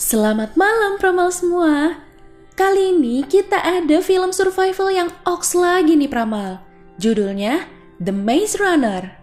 Selamat malam Pramal semua. Kali ini kita ada film survival yang oks lagi nih Pramal. Judulnya The Maze Runner.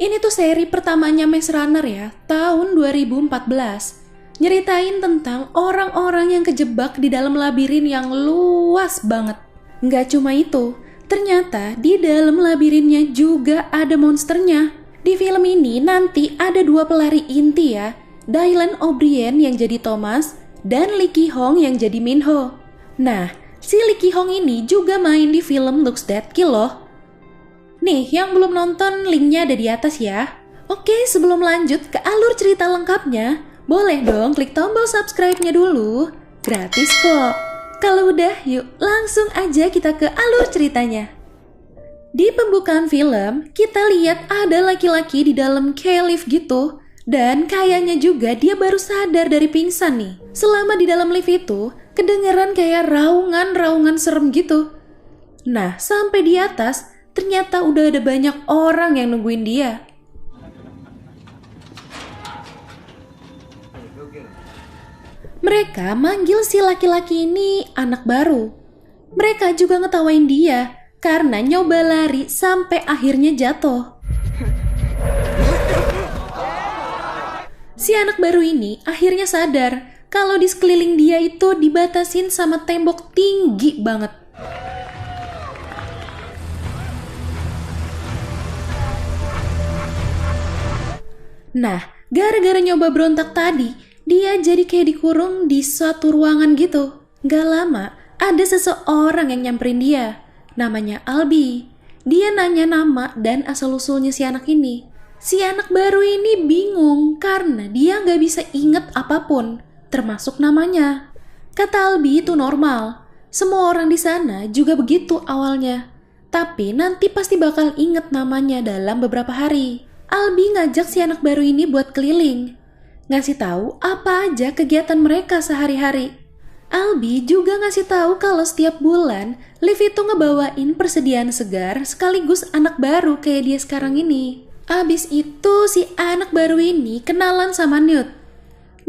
Ini tuh seri pertamanya Maze Runner ya, tahun 2014. Nyeritain tentang orang-orang yang kejebak di dalam labirin yang luas banget. Nggak cuma itu, ternyata di dalam labirinnya juga ada monsternya. Di film ini nanti ada dua pelari inti ya, Dylan O'Brien yang jadi Thomas, dan Lee Ki Hong yang jadi Minho. Nah, si Lee Ki Hong ini juga main di film Looks Dead Kill loh. Nih, yang belum nonton linknya ada di atas ya. Oke, sebelum lanjut ke alur cerita lengkapnya, boleh dong klik tombol subscribe-nya dulu. Gratis kok. Kalau udah, yuk langsung aja kita ke alur ceritanya. Di pembukaan film, kita lihat ada laki-laki di dalam cave gitu. Dan kayaknya juga dia baru sadar dari pingsan nih. Selama di dalam lift itu, kedengeran kayak raungan-raungan serem gitu. Nah, sampai di atas, ternyata udah ada banyak orang yang nungguin dia. Mereka manggil si laki-laki ini anak baru. Mereka juga ngetawain dia karena nyoba lari sampai akhirnya jatuh. Si anak baru ini akhirnya sadar kalau di sekeliling dia itu dibatasin sama tembok tinggi banget. Nah, gara-gara nyoba berontak tadi, dia jadi kayak dikurung di suatu ruangan gitu. Gak lama, ada seseorang yang nyamperin dia. Namanya Albi. Dia nanya nama dan asal-usulnya si anak ini. Si anak baru ini bingung karena dia nggak bisa inget apapun, termasuk namanya. Kata Albi itu normal. Semua orang di sana juga begitu awalnya. Tapi nanti pasti bakal inget namanya dalam beberapa hari. Albi ngajak si anak baru ini buat keliling. Ngasih tahu apa aja kegiatan mereka sehari-hari. Albi juga ngasih tahu kalau setiap bulan Liv itu ngebawain persediaan segar sekaligus anak baru kayak dia sekarang ini. Abis itu si anak baru ini kenalan sama Newt.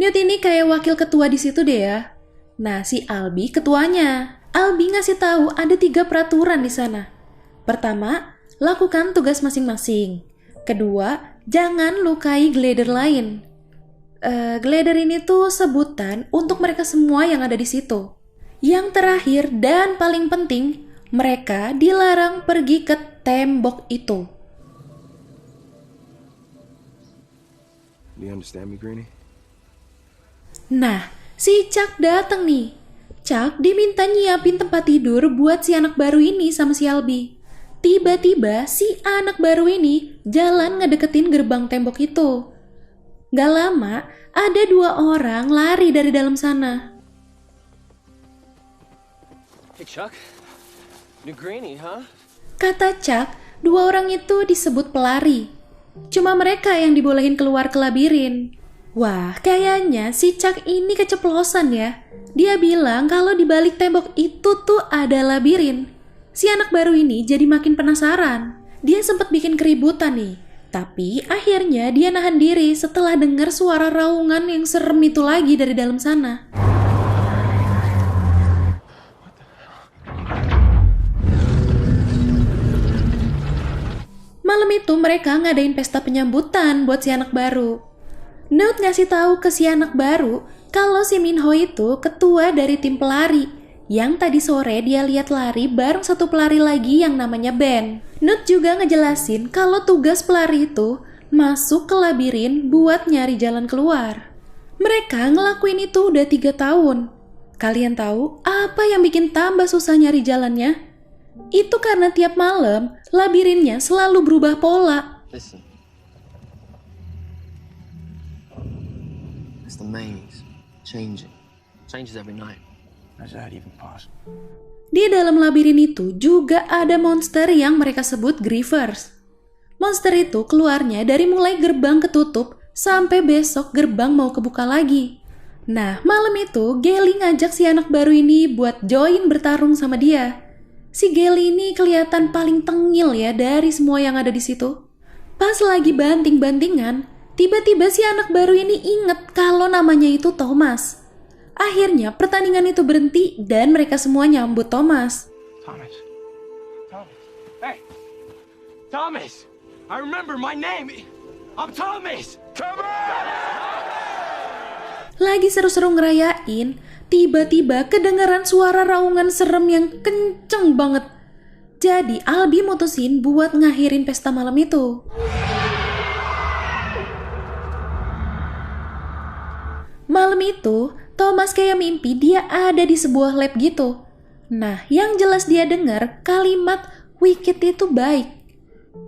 Newt ini kayak wakil ketua di situ deh ya. Nah, si Albi ketuanya. Albi ngasih tahu ada 3 peraturan di sana. Pertama, lakukan tugas masing-masing. Kedua, jangan lukai glider lain. Glider ini tuh sebutan untuk mereka semua yang ada di situ. Yang terakhir dan paling penting, mereka dilarang pergi ke tembok itu. Do you understand me, Greenie? Nah, si Chuck dateng nih. Chuck diminta nyiapin tempat tidur buat si anak baru ini sama si Albi. Tiba-tiba si anak baru ini jalan ngedeketin gerbang tembok itu. Gak lama, ada 2 orang lari dari dalam sana. Hey Chuck, new Greenie, huh? Kata Chuck, 2 orang itu disebut pelari. Cuma mereka yang dibolehin keluar ke labirin. Wah, kayaknya si Chuck ini keceplosan ya. Dia bilang kalau di balik tembok itu tuh ada labirin. Si anak baru ini jadi makin penasaran. Dia sempat bikin keributan nih. Tapi akhirnya dia nahan diri setelah dengar suara raungan yang serem itu lagi dari dalam sana. Malam itu mereka ngadain pesta penyambutan buat si anak baru. Newt ngasih tahu ke si anak baru kalau si Minho itu ketua dari tim pelari. Yang tadi sore dia lihat lari bareng satu pelari lagi yang namanya Ben. Newt juga ngejelasin kalau tugas pelari itu masuk ke labirin buat nyari jalan keluar. Mereka ngelakuin itu udah 3 tahun. Kalian tahu apa yang bikin tambah susah nyari jalannya? Itu karena tiap malam labirinnya selalu berubah pola. Listen. It's the maze. Changing. Changes every night. How's that even possible? Di dalam labirin itu juga ada monster yang mereka sebut Grievers. Monster itu keluarnya dari mulai gerbang ketutup sampai besok gerbang mau kebuka lagi. Nah, malam itu Gally ngajak si anak baru ini buat join bertarung sama dia. Si Gally ini kelihatan paling tengil ya dari semua yang ada di situ. Pas lagi banting-bantingan, tiba-tiba si anak baru ini inget kalau namanya itu Thomas. Akhirnya pertandingan itu berhenti dan mereka semua nyambut Thomas. Thomas. Thomas. Hey! Thomas! I remember my name! I'm Thomas! Lagi seru-seru ngerayain, tiba-tiba kedengaran suara raungan serem yang kenceng banget. Jadi Albi mutusin buat ngakhirin pesta malam itu. Malam itu, Thomas kayak mimpi dia ada di sebuah lab gitu. Nah, yang jelas dia dengar kalimat Wicked itu baik.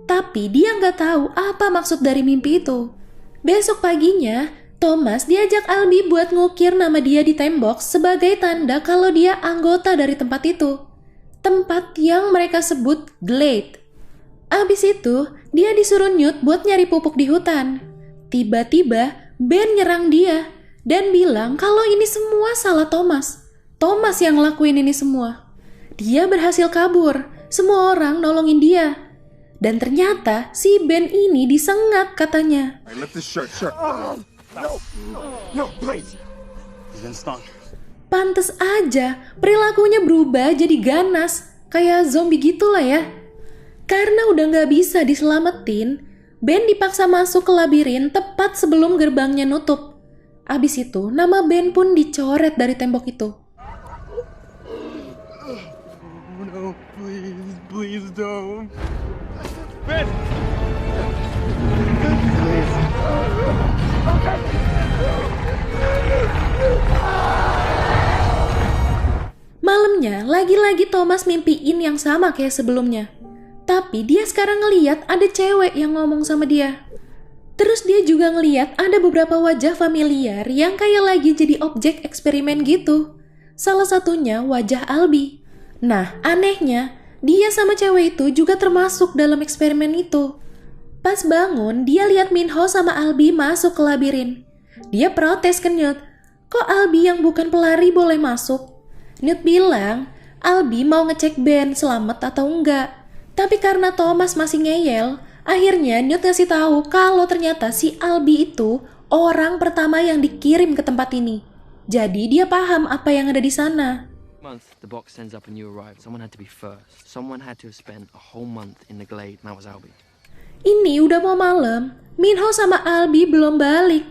Tapi dia nggak tahu apa maksud dari mimpi itu. Besok paginya, Thomas diajak Albi buat ngukir nama dia di tembok sebagai tanda kalau dia anggota dari tempat itu. Tempat yang mereka sebut Glade. Abis itu, dia disuruh Newt buat nyari pupuk di hutan. Tiba-tiba, Ben nyerang dia dan bilang kalau ini semua salah Thomas. Thomas yang ngelakuin ini semua. Dia berhasil kabur, semua orang nolongin dia. Dan ternyata si Ben ini disengat katanya. Hey, lift this shirt. No, please. He's been stung. Pantes aja, perilakunya berubah jadi ganas, kayak zombie gitulah ya. Karena udah gak bisa diselamatin, Ben dipaksa masuk ke labirin tepat sebelum gerbangnya nutup. Abis itu, nama Ben pun dicoret dari tembok itu. Oh, no, please don't. Ben! Malamnya, lagi-lagi Thomas mimpiin yang sama kayak sebelumnya. Tapi dia sekarang ngeliat ada cewek yang ngomong sama dia. Terus dia juga ngeliat ada beberapa wajah familiar yang kayak lagi jadi objek eksperimen gitu. Salah satunya wajah Albi. Nah, anehnya, dia sama cewek itu juga termasuk dalam eksperimen itu. Pas bangun, dia lihat Minho sama Albi masuk ke labirin. Dia protes ke Newt, kok Albi yang bukan pelari boleh masuk? Newt bilang, Albi mau ngecek Ben selamat atau enggak. Tapi karena Thomas masih ngeyel, akhirnya Newt ngasih tahu kalau ternyata si Albi itu orang pertama yang dikirim ke tempat ini. Jadi dia paham apa yang ada di sana. Month the box sends up a new arrival. Someone had to be first. Someone had to have spent a whole month in the glade, and that was Albie. Ini udah mau malam, Minho sama Albi belum balik.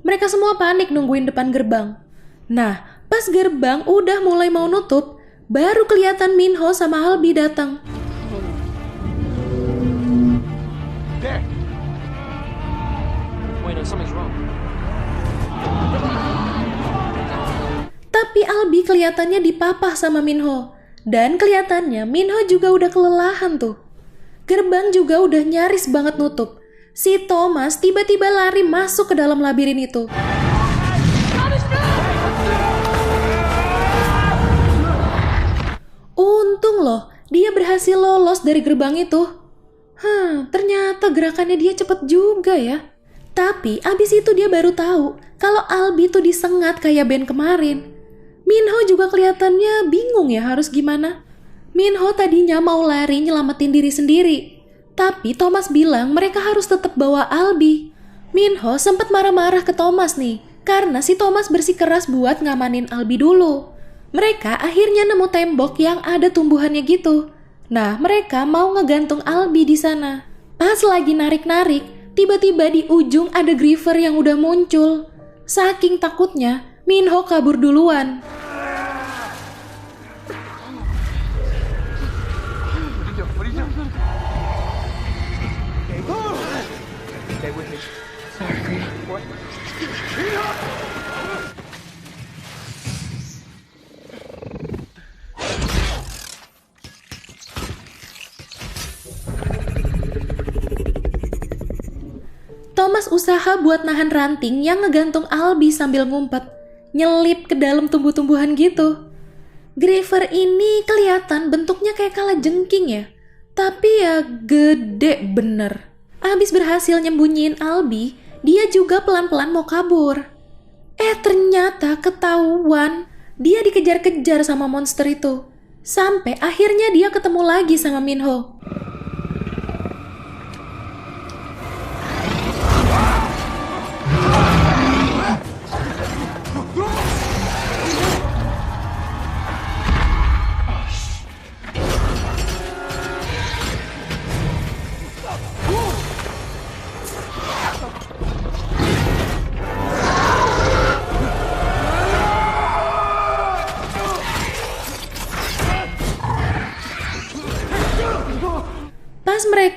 Mereka semua panik nungguin depan gerbang. Nah, pas gerbang udah mulai mau nutup, baru kelihatan Minho sama Albi datang. There! Wait, no, something's wrong. Tapi Albi kelihatannya dipapah sama Minho. Dan kelihatannya Minho juga udah kelelahan tuh. Gerbang juga udah nyaris banget nutup. Si Thomas tiba-tiba lari masuk ke dalam labirin itu. Untung loh, dia berhasil lolos dari gerbang itu. Ternyata gerakannya dia cepet juga ya. Tapi abis itu dia baru tahu kalau Albi tuh disengat kayak Ben kemarin. Minho juga kelihatannya bingung ya harus gimana. Minho tadinya mau lari nyelamatin diri sendiri. Tapi Thomas bilang mereka harus tetap bawa Albi. Minho sempat marah-marah ke Thomas nih, karena si Thomas bersikeras buat ngamanin Albi dulu. Mereka akhirnya nemu tembok yang ada tumbuhannya gitu. Nah, mereka mau ngegantung Albi di sana. Pas lagi narik-narik, tiba-tiba di ujung ada Griever yang udah muncul. Saking takutnya, Minho kabur duluan. What are you doing? Stay with me. Sorry, Green. What? Thomas usaha buat nahan ranting yang ngegantung Albi sambil ngumpet, nyelip ke dalam tumbuh-tumbuhan gitu. Griever ini kelihatan bentuknya kayak kalajengking ya, tapi ya gede bener. Abis berhasil nyembunyiin Albi, dia juga pelan-pelan mau kabur. Ternyata ketahuan, dia dikejar-kejar sama monster itu. Sampai akhirnya dia ketemu lagi sama Minho.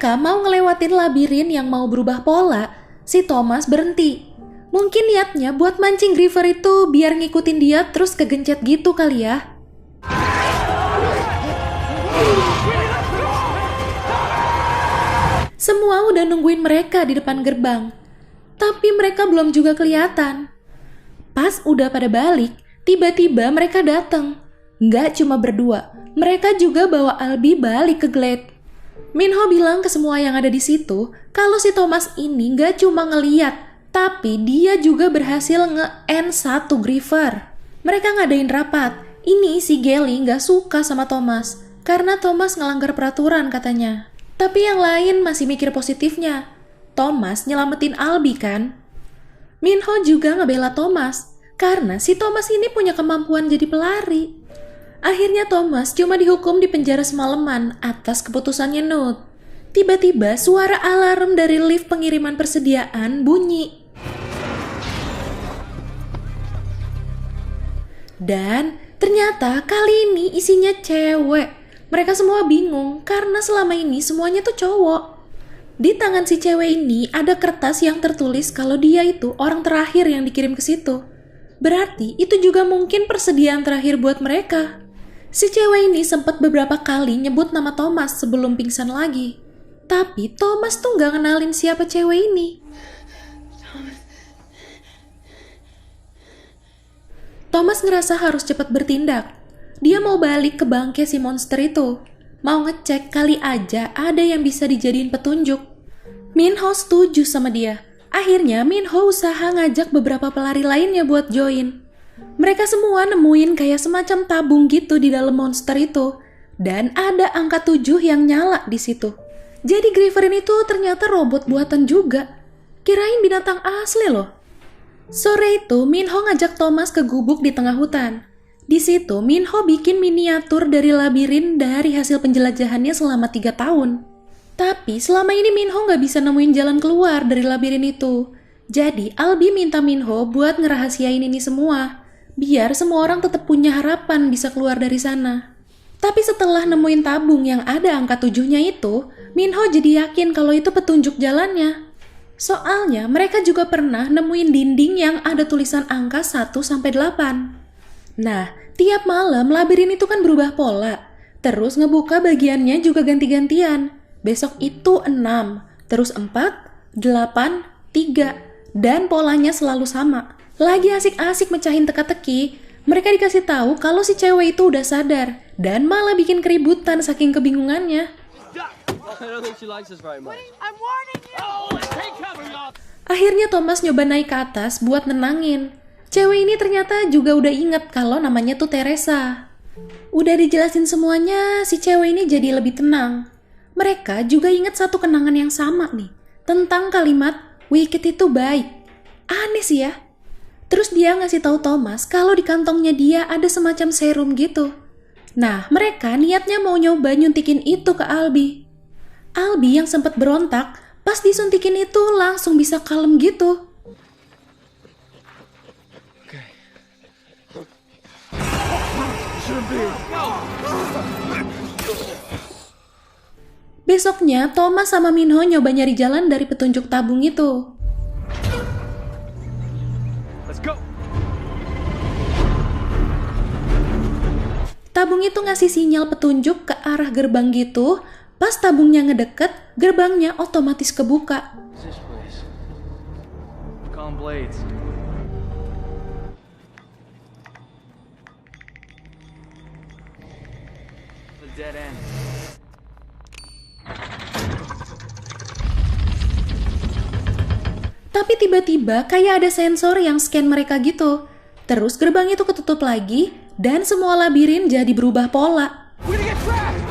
mereka mau ngelewatin labirin yang mau berubah pola, si Thomas berhenti. Mungkin niatnya buat mancing Griever itu biar ngikutin dia terus kegencet gitu kali ya. Semua udah nungguin mereka di depan gerbang, tapi mereka belum juga kelihatan. Pas udah pada balik, tiba-tiba mereka datang. Nggak cuma berdua, mereka juga bawa Albie balik ke Glade. Minho bilang ke semua yang ada di situ kalau si Thomas ini nggak cuma ngeliat, tapi dia juga berhasil nge-end satu Griever. Mereka ngadain rapat. Ini si Gelly nggak suka sama Thomas karena Thomas ngelanggar peraturan katanya. Tapi yang lain masih mikir positifnya. Thomas nyelamatin Albie kan? Minho juga ngebela Thomas karena si Thomas ini punya kemampuan jadi pelari. Akhirnya Thomas cuma dihukum di penjara semalaman atas keputusannya Nut. Tiba-tiba suara alarm dari lift pengiriman persediaan bunyi. Dan ternyata kali ini isinya cewek. Mereka semua bingung karena selama ini semuanya tuh cowok. Di tangan si cewek ini ada kertas yang tertulis kalau dia itu orang terakhir yang dikirim ke situ. Berarti itu juga mungkin persediaan terakhir buat mereka. Si cewek ini sempat beberapa kali nyebut nama Thomas sebelum pingsan lagi. Tapi Thomas tuh nggak kenalin siapa cewek ini. Thomas ngerasa harus cepat bertindak. Dia mau balik ke bangke si monster itu. Mau ngecek kali aja ada yang bisa dijadiin petunjuk. Minho setuju sama dia. Akhirnya Minho usaha ngajak beberapa pelari lainnya buat join. Mereka semua nemuin kayak semacam tabung gitu di dalam monster itu. Dan ada angka 7 yang nyala di situ. Jadi Grieverin itu ternyata robot buatan juga. Kirain binatang asli loh. Sore itu Minho ngajak Thomas ke gubuk di tengah hutan. Di situ Minho bikin miniatur dari labirin dari hasil penjelajahannya selama 3 tahun. Tapi selama ini Minho nggak bisa nemuin jalan keluar dari labirin itu. Jadi Albie minta Minho buat ngerahasiain ini semua, biar semua orang tetap punya harapan bisa keluar dari sana. Tapi setelah nemuin tabung yang ada angka 7-nya itu, Minho jadi yakin kalau itu petunjuk jalannya. Soalnya mereka juga pernah nemuin dinding yang ada tulisan angka 1-8. Nah, tiap malam labirin itu kan berubah pola. Terus ngebuka bagiannya juga ganti-gantian. Besok itu 6, terus 4, 8, 3. Dan polanya selalu sama. Lagi asik-asik mecahin teka-teki, mereka dikasih tahu kalau si cewek itu udah sadar. Dan malah bikin keributan saking kebingungannya. Akhirnya Thomas nyoba naik ke atas buat nenangin. Cewek ini ternyata juga udah inget kalau namanya tuh Teresa. Udah dijelasin semuanya, si cewek ini jadi lebih tenang. Mereka juga inget satu kenangan yang sama nih, tentang kalimat Wicked itu baik. Aneh sih ya. Terus dia ngasih tahu Thomas kalau di kantongnya dia ada semacam serum gitu. Nah, mereka niatnya mau nyoba nyuntikin itu ke Albie. Albie yang sempat berontak, pas disuntikin itu langsung bisa kalem gitu. Besoknya, Thomas sama Minho nyoba nyari jalan dari petunjuk tabung itu. Let's go. Tabung itu ngasih sinyal petunjuk ke arah gerbang gitu. Pas tabungnya ngedeket, gerbangnya otomatis kebuka. What's this place? Calm Blades. The dead end. Tapi tiba-tiba kayak ada sensor yang scan mereka gitu. Terus gerbang itu ketutup lagi dan semua labirin jadi berubah pola. We're gonna get trapped!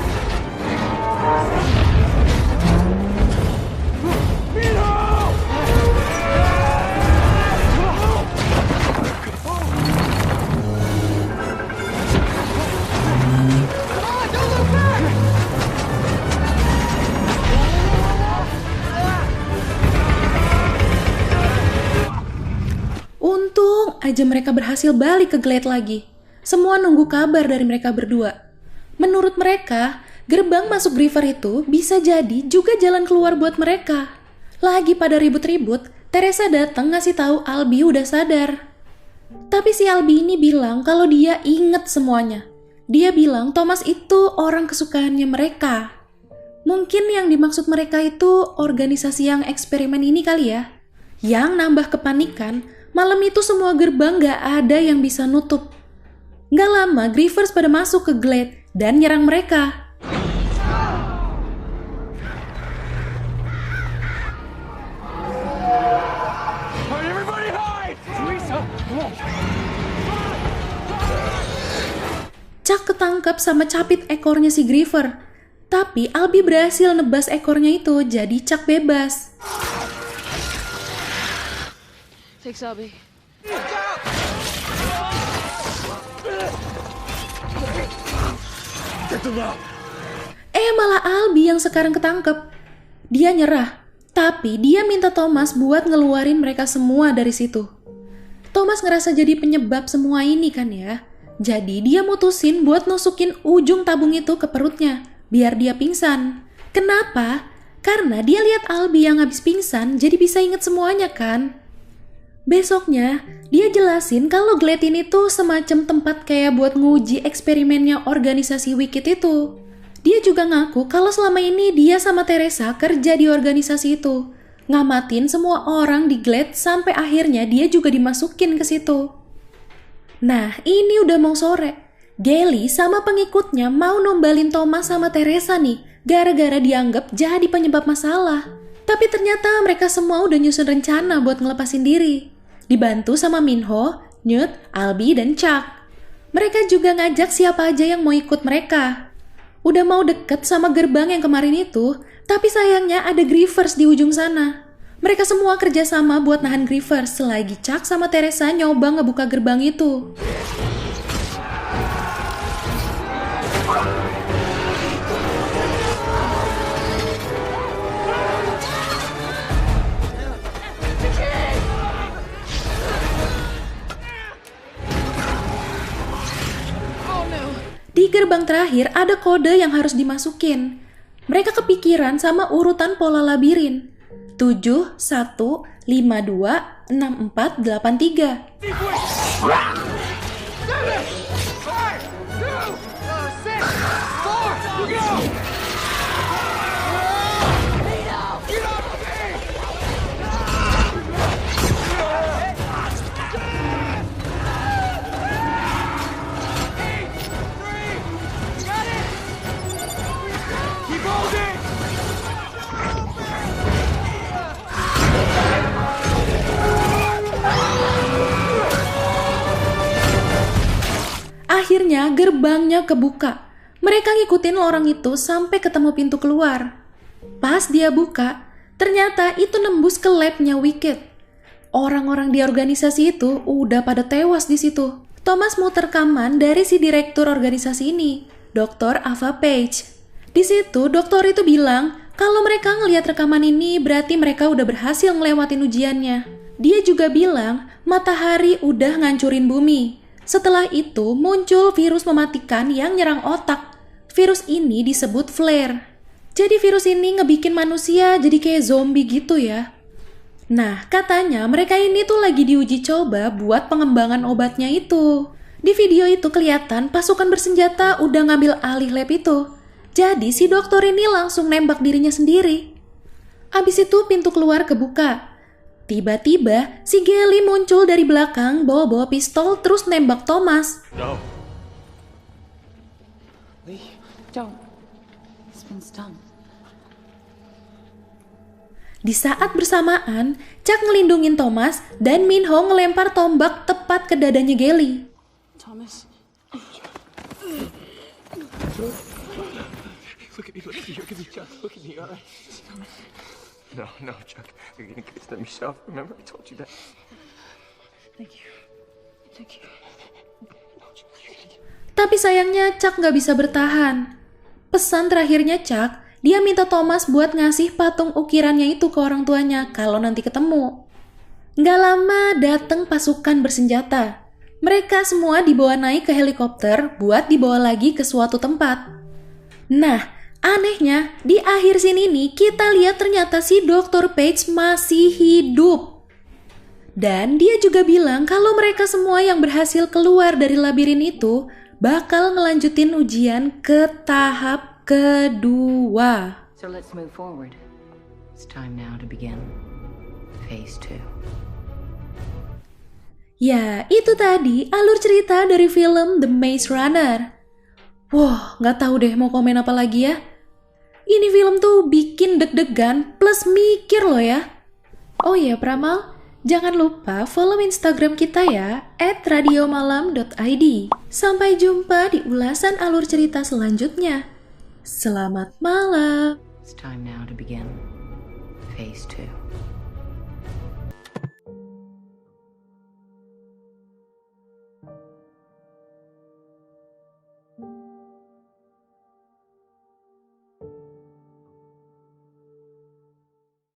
Untung aja mereka berhasil balik ke Glade lagi. Semua nunggu kabar dari mereka berdua. Menurut mereka, gerbang masuk Griever itu bisa jadi juga jalan keluar buat mereka. Lagi pada ribut-ribut, Teresa datang ngasih tahu Albie udah sadar. Tapi si Albie ini bilang kalau dia inget semuanya. Dia bilang Thomas itu orang kesukaannya mereka. Mungkin yang dimaksud mereka itu organisasi yang eksperimen ini kali ya. Yang nambah kepanikan, malam itu semua gerbang gak ada yang bisa nutup. Gak lama, Grievers pada masuk ke Glade dan nyerang mereka. Everybody hide! Teresa, come on. Chuck ketangkep sama capit ekornya si Griever. Tapi Albie berhasil nebas ekornya itu, jadi Chuck bebas. Thanks, Albie. Malah Albie yang sekarang ketangkep. Dia nyerah, tapi dia minta Thomas buat ngeluarin mereka semua dari situ. Thomas ngerasa jadi penyebab semua ini kan ya. Jadi dia mutusin buat nusukin ujung tabung itu ke perutnya, biar dia pingsan. Kenapa? Karena dia lihat Albie yang habis pingsan, jadi bisa inget semuanya kan. Besoknya, dia jelasin kalau Glade ini tuh semacam tempat kayak buat nguji eksperimennya organisasi Wicked itu. Dia juga ngaku kalau selama ini dia sama Teresa kerja di organisasi itu, ngamatin semua orang di Glade sampai akhirnya dia juga dimasukin ke situ. Nah, ini udah mau sore. Gelly sama pengikutnya mau nombalin Thomas sama Teresa nih, gara-gara dianggap jadi penyebab masalah. Tapi ternyata mereka semua udah nyusun rencana buat ngelepasin diri. Dibantu sama Minho, Newt, Albie, dan Chuck. Mereka juga ngajak siapa aja yang mau ikut mereka. Udah mau deket sama gerbang yang kemarin itu, tapi sayangnya ada Grievers di ujung sana. Mereka semua kerjasama buat nahan Grievers selagi Chuck sama Teresa nyoba ngebuka gerbang itu. Di gerbang terakhir ada kode yang harus dimasukin. Mereka kepikiran sama urutan pola labirin. 7, 1, 5, 2, 6, 4, 8, 3. Akhirnya gerbangnya kebuka. Mereka ngikutin lorong itu sampai ketemu pintu keluar. Pas dia buka, ternyata itu nembus ke labnya Wicked. Orang-orang di organisasi itu udah pada tewas di situ. Thomas muter rekaman dari si direktur organisasi ini, Dr. Ava Page. Di situ dokter itu bilang kalau mereka ngelihat rekaman ini berarti mereka udah berhasil ngelewatin ujiannya. Dia juga bilang matahari udah ngancurin bumi. Setelah itu muncul virus mematikan yang nyerang otak. Virus ini disebut flare. Jadi virus ini ngebikin manusia jadi kayak zombie gitu ya. Nah, katanya mereka ini tuh lagi diuji coba buat pengembangan obatnya itu. Di video itu kelihatan pasukan bersenjata udah ngambil alih lab itu. Jadi si dokter ini langsung nembak dirinya sendiri. Abis itu pintu keluar kebuka. Tiba-tiba, si Gelly muncul dari belakang bawa-bawa pistol terus nembak Thomas. No. Lee, don't. He's been stung. Di saat bersamaan, Chuck ngelindungin Thomas dan Minho ngelempar tombak tepat ke dadanya Gelly. Thomas. Look at me, Chuck. Look at me, all right? No, Chuck. You're gonna get them yourself. Remember, I told you that. Thank you. Thank you. Tapi sayangnya Chuck nggak bisa bertahan. Pesan terakhirnya Chuck, dia minta Thomas buat ngasih patung ukirannya itu ke orang tuanya kalau nanti ketemu. Nggak lama datang pasukan bersenjata. Mereka semua dibawa naik ke helikopter buat dibawa lagi ke suatu tempat. Nah, Anehnya, di akhir scene ini kita lihat ternyata si Dr. Page masih hidup. Dan dia juga bilang kalau mereka semua yang berhasil keluar dari labirin itu bakal ngelanjutin ujian ke tahap kedua. So let's move forward. It's time now to begin phase 2. Ya, itu tadi alur cerita dari film The Maze Runner. Wah, nggak tahu deh mau komen apa lagi ya. Ini film tuh bikin deg-degan plus mikir loh ya. Oh iya Pramal, jangan lupa follow Instagram kita ya @radiomalam.id. Sampai jumpa di ulasan alur cerita selanjutnya. Selamat malam. It's time now to begin phase 2.